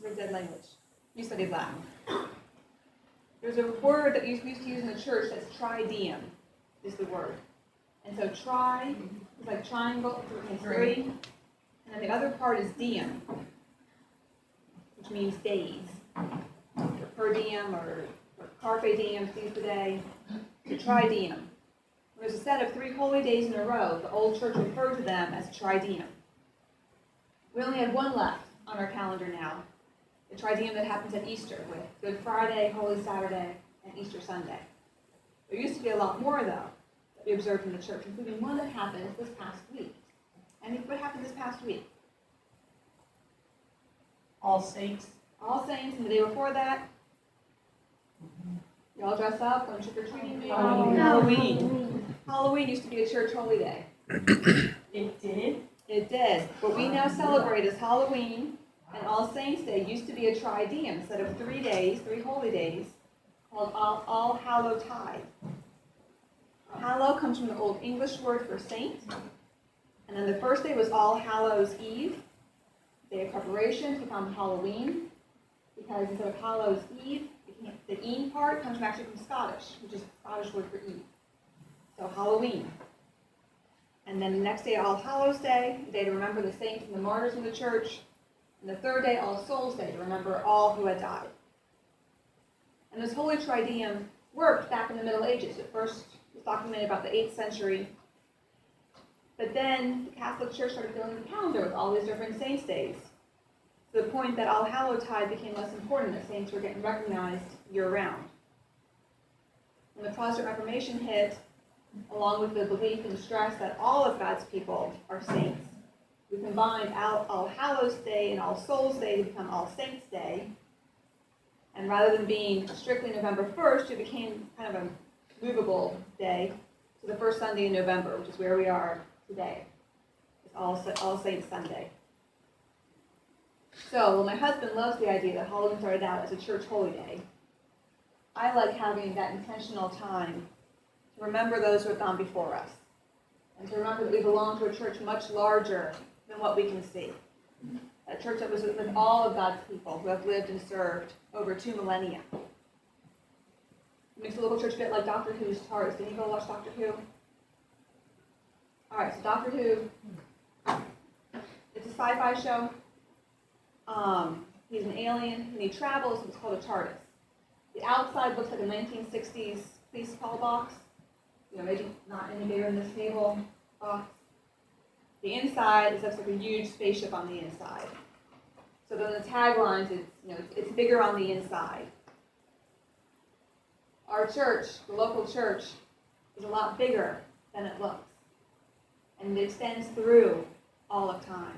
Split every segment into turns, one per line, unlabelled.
Very dead language. You studied Latin. There's a word that you used to use in the church that's trideum, is the word. And so tri is like triangle, three. And then the other part is diem, which means days. Or per diem or carpe diem, seize the day. The trideum. When there's a set of 3 holy days in a row, the old church referred to them as trideum. We only have one left on our calendar now. The trideum that happens at Easter with Good Friday, Holy Saturday, and Easter Sunday. There used to be a lot more, though, that we observed in the church, including one that happened this past week. And what happened this past week?
All Saints.
All Saints, and the day before that, y'all dress up, going trick-or-treating maybe?
Halloween.
Halloween used to be a church holy day.
It did?
It did. What we now celebrate as Halloween and All Saints Day used to be a trideum, instead of 3 days, 3 holy days, called All Hallowtide. Hallow comes from the Old English word for saint. And then the first day was All Hallows Eve, day of preparation to become Halloween. Because instead of Hallows Eve, the E part comes actually from Scottish, which is the Scottish word for Eve. So Halloween. And then the next day, All Hallows Day, a day to remember the saints and the martyrs in the church. And the third day, All Souls Day, to remember all who had died. And this Holy Trideum worked back in the Middle Ages. At first, it was documented about the 8th century. But then the Catholic Church started filling the calendar with all these different saints' days, to the point that All Hallowtide became less important, that saints were getting recognized year-round. When the Protestant Reformation hit, along with the belief and stress that all of God's people are saints, we combined All Hallows Day and All Souls Day to become All Saints Day. And rather than being strictly November 1st, it became kind of a movable day to the first Sunday in November, which is where we are today. It's All Saints Sunday. So, well, my husband loves the idea that Halloween started out as a church holy day. I like having that intentional time to remember those who have gone before us, and to remember that we belong to a church much larger than what we can see. A church that was with all of God's people who have lived and served over 2 millennia. It makes the local church a bit like Doctor Who's TARDIS. Did you go watch Doctor Who? All right, so Doctor Who, it's a sci-fi show. He's an alien, and he travels in what's called a TARDIS. The outside looks like a 1960s police call box. You know, maybe not any bigger than this table box. The inside looks like a huge spaceship on the inside. So then the taglines, it's bigger on the inside. Our church, the local church, is a lot bigger than it looks. And it extends through all of time.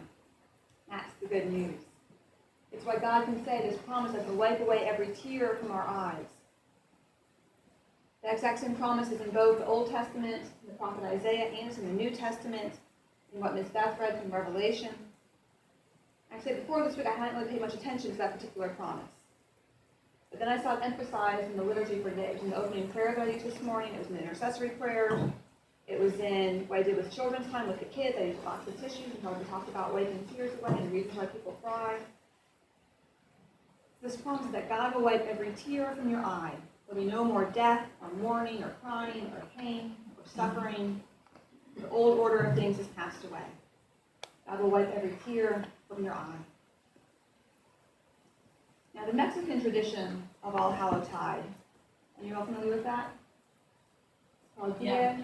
That's the good news. It's why God can say this promise that will wipe away every tear from our eyes. The exact same promise is in both the Old Testament, the prophet Isaiah, and it's in the New Testament, in what Ms. Beth read from Revelation. I said before this week I hadn't really paid much attention to that particular promise. But then I saw it emphasized in the liturgy for today. It was in the opening prayer that I used this morning. It was in the intercessory prayer. It was in what I did with children's time with the kids. I used lots of tissues and we talked about wiping tears away and the reasons why people cry. This promise is that God will wipe every tear from your eye. There'll be no more death, or mourning, or crying, or pain, or suffering. The old order of things has passed away. God will wipe every tear from your eye. Now, the Mexican tradition of All Hallowtide, are you all familiar with that? It's called
Yeah.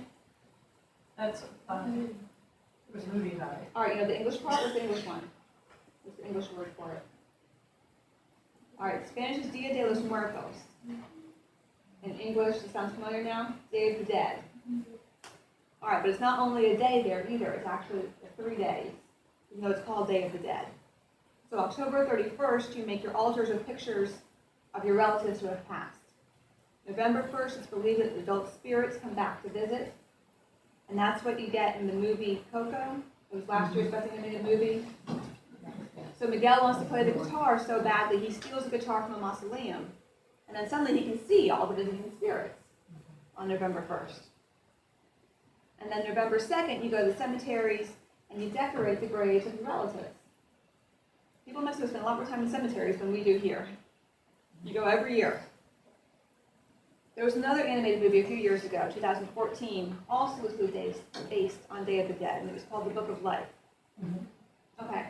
That's there was a movie about it.
All right, you know the English part? What's the English one? What's the English word for it? All right, Spanish is Dia de los Muertos. In English, it sounds familiar now? Day of the Dead. All right, but it's not only a day there either. It's actually 3 days, even though it's called Day of the Dead. So October 31st, you make your altars with pictures of your relatives who have passed. November 1st, it's believed that adult spirits come back to visit. And that's what you get in the movie Coco. It was last year's Best Animated Movie. So Miguel wants to play the guitar so badly, he steals a guitar from a mausoleum. And then suddenly he can see all the visiting spirits on November 1st. And then November 2nd, you go to the cemeteries and you decorate the graves of your relatives. People must have spent a lot more time in cemeteries than we do here. You go every year. There was another animated movie a few years ago, 2014, also loosely based on Day of the Dead, and it was called The Book of Life. Okay.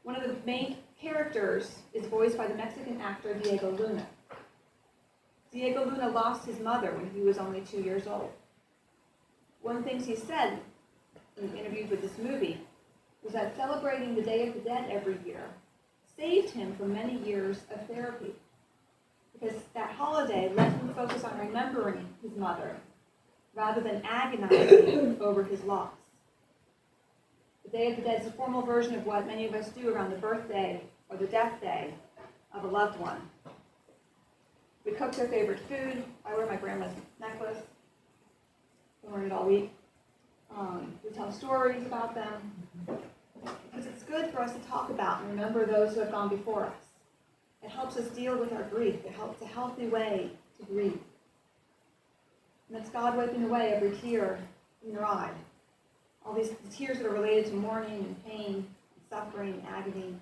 One of the main characters is voiced by the Mexican actor Diego Luna. Diego Luna lost his mother when he was only 2 years old. One of the things he said in interviews with this movie was that celebrating the Day of the Dead every year saved him from many years of therapy, because that holiday let him focus on remembering his mother rather than agonizing over his loss. The Day of the Dead is a formal version of what many of us do around the birthday or the death day of a loved one. We cook their favorite food. I wear my grandma's necklace. I've worn it all week. We tell stories about them, because it's good for us to talk about and remember those who have gone before us. It helps us deal with our grief. It's a healthy way to grieve. And it's God wiping away every tear in your eye. All these tears that are related to mourning and pain, and suffering, and agony.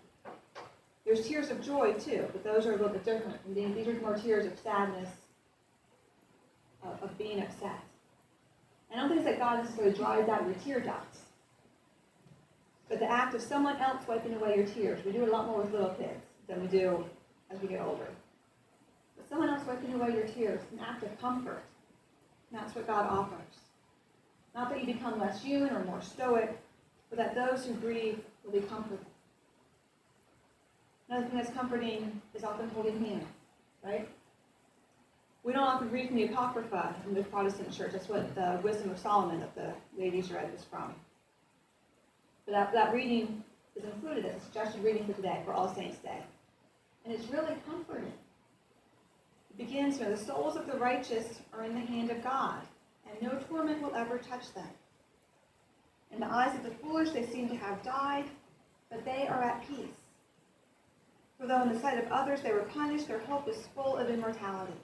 There's tears of joy too, but those are a little bit different. These are more tears of sadness, of being upset. I don't think that God necessarily dries out your tear ducts, but the act of someone else wiping away your tears. We do it a lot more with little kids than we do as we get older. But someone else wiping away your tears, an act of comfort. And that's what God offers. Not that you become less human or more stoic, but that those who grieve will be comforted. Another thing that's comforting is often holding hands, right? We don't often read from the Apocrypha in the Protestant church. That's what the Wisdom of Solomon that the ladies read was from. But that reading is included as a suggested reading for today, for All Saints' Day. And it's really comforting. It begins, the souls of the righteous are in the hand of God, and no torment will ever touch them. In the eyes of the foolish they seem to have died, but they are at peace. For though in the sight of others they were punished, their hope is full of immortality.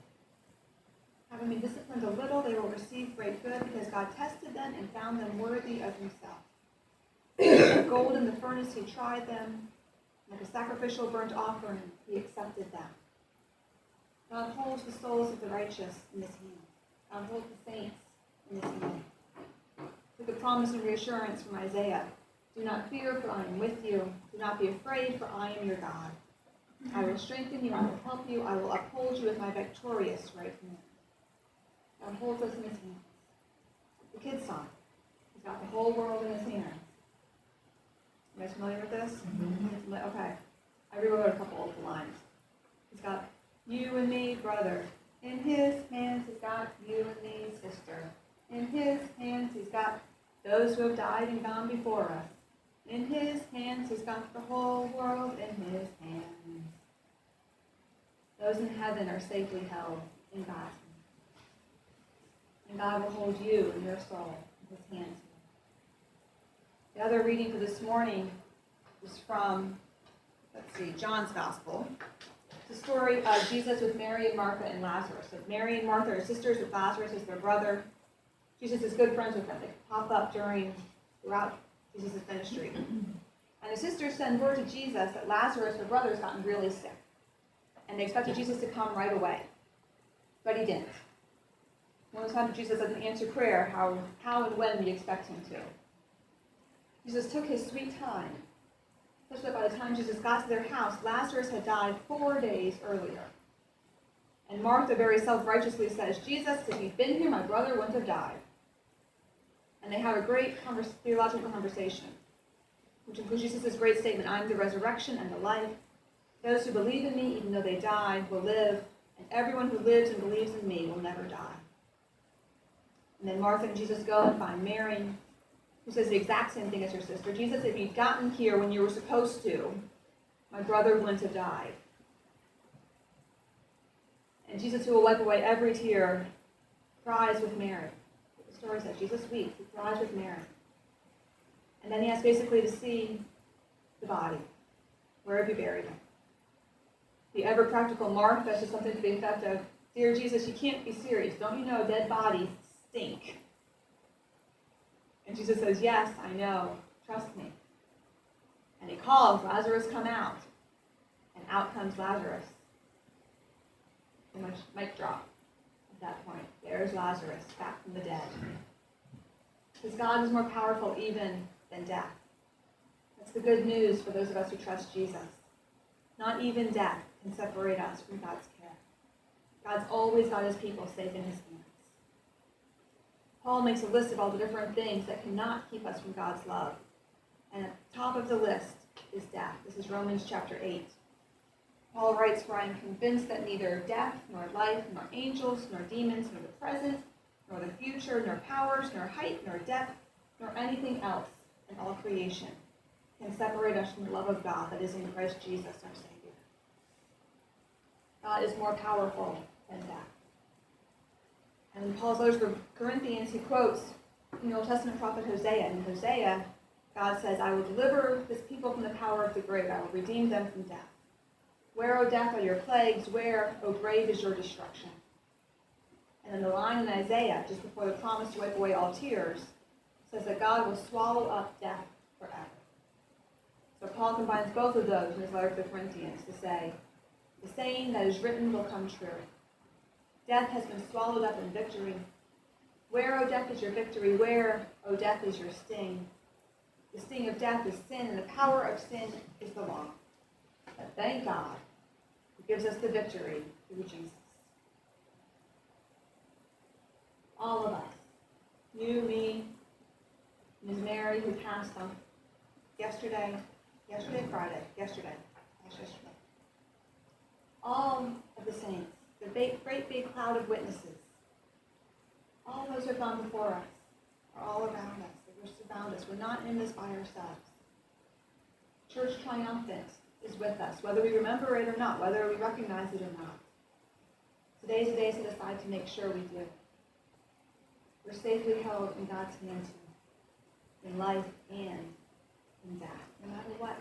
Having been disciplined a little, they will receive great good, because God tested them and found them worthy of himself. Like gold in the furnace he tried them, like a sacrificial burnt offering he accepted them. God holds the souls of the righteous in his hand. God holds the saints in his hand. With the promise and reassurance from Isaiah, do not fear, for I am with you. Do not be afraid, for I am your God. I will strengthen you, I will help you, I will uphold you with my victorious right hand. God holds us in his hands. The kid's song. He's got the whole world in his hands. You guys familiar with this? Mm-hmm. Okay. I rewrote a couple of the lines. He's got you and me, brother. In his hands, he's got you and me, sister. In his hands, he's got those who have died and gone before us. In his hands, he's got the whole world in his hands. Those in heaven are safely held in God's hands. And God will hold you and your soul in his hands. The other reading for this morning is from, John's Gospel. It's the story of Jesus with Mary and Martha and Lazarus. So Mary and Martha are sisters with Lazarus as their brother. Jesus is good friends with them. They pop up throughout Jesus' ministry. And the sisters send word to Jesus that Lazarus, their brother, has gotten really sick. And they expected Jesus to come right away. But he didn't. One of the times Jesus doesn't answer prayer, how and when we expect him to. Jesus took his sweet time, such that by the time Jesus got to their house, Lazarus had died 4 days earlier. And Martha very self-righteously says, Jesus, if you'd been here, my brother wouldn't have died. And they have a great theological conversation, which includes Jesus' great statement, I am the resurrection and the life. Those who believe in me, even though they die, will live, and everyone who lives and believes in me will never die. And then Martha and Jesus go and find Mary, who says the exact same thing as her sister. Jesus, if you'd gotten here when you were supposed to, my brother wouldn't have died. And Jesus, who will wipe away every tear, cries with Mary. The story says Jesus weeps, he cries with Mary. And then he asks basically to see the body. Where have you buried him? The ever-practical Martha says something to the effect of, Dear Jesus, you can't be serious. Don't you know dead bodies stink? And Jesus says, yes, I know. Trust me. And he calls, Lazarus, come out. And out comes Lazarus. Pretty much mic drop at that point. There's Lazarus, back from the dead. Because God is more powerful even than death. That's the good news for those of us who trust Jesus. Not even death can separate us from God's care. God's always got his people safe in his hands. Paul makes a list of all the different things that cannot keep us from God's love. And at the top of the list is death. This is Romans chapter 8. Paul writes, "For I am convinced that neither death, nor life, nor angels, nor demons, nor the present, nor the future, nor powers, nor height, nor depth, nor anything else in all creation can separate us from the love of God that is in Christ Jesus our Savior." God is more powerful than death. And in Paul's letters to Corinthians, he quotes the Old Testament prophet Hosea. And in Hosea, God says, "I will deliver this people from the power of the grave. I will redeem them from death. Where, O death, are your plagues? Where, O grave, is your destruction?" And then the line in Isaiah, just before the promise to wipe away all tears, says that God will swallow up death forever. So Paul combines both of those in his letter to the Corinthians to say, the saying that is written will come true. Death has been swallowed up in victory. Where, O death, is your victory? Where, O death, is your sting? The sting of death is sin, and the power of sin is the law. But thank God, who gives us the victory through Jesus. All of us, you, me, Ms. Mary, who passed on yesterday, Friday, all of the saints, the great big cloud of witnesses, all those who have gone before us, are all around us. They surround us. We're not in this by ourselves. Church triumphant is with us, whether we remember it or not, whether we recognize it or not. Today's the day set aside to make sure we do. We're safely held in God's hands in life and in death, no matter what